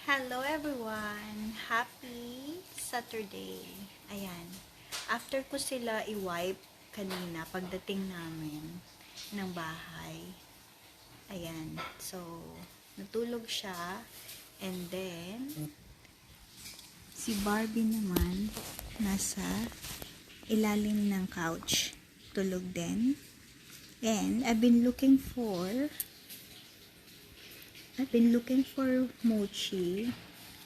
Hello everyone! Happy Saturday! Ayan. After ko sila i-wipe kanina pagdating namin ng bahay. Ayan. So, natulog siya. And then, si Barbie naman nasa ilalim ng couch. Tulog din. And I've been looking for Mochi.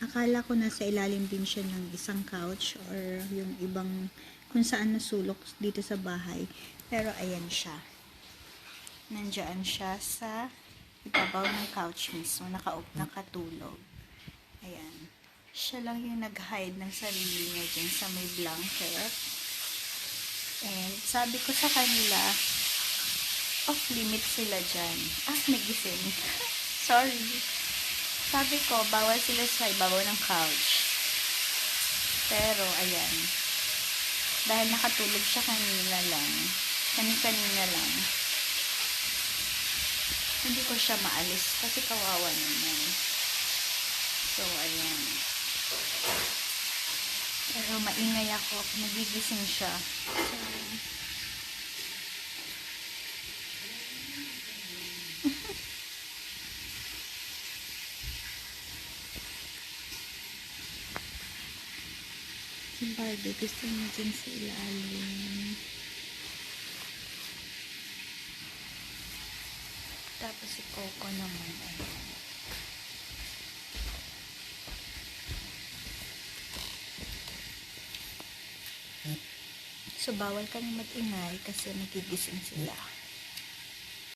Akala ko nasa ilalim din siya ng isang couch or yung ibang kung saan nasulok dito sa bahay. Pero ayan siya. Nandiyan siya sa ibabaw ng couch mismo. Nakatulog. Ayan. Siya lang yung nag-hide ng sarili niya dyan sa may blanket. And sabi ko sa kanila, off limit sila dyan. Nagising. Sorry. Sabi ko, bawal sila sa ibabaw ng couch. Pero, ayan. Dahil nakatulog siya kanina lang. Kanina lang. Hindi ko siya maalis kasi kawawa naman. So, ayan. Pero maingay ako. Nagigising siya. So, si Barbie, gusto niya dyan sa ilalim. Tapos si Coco naman, ayan. So, bawal kami mag-ingay kasi nagigising sila.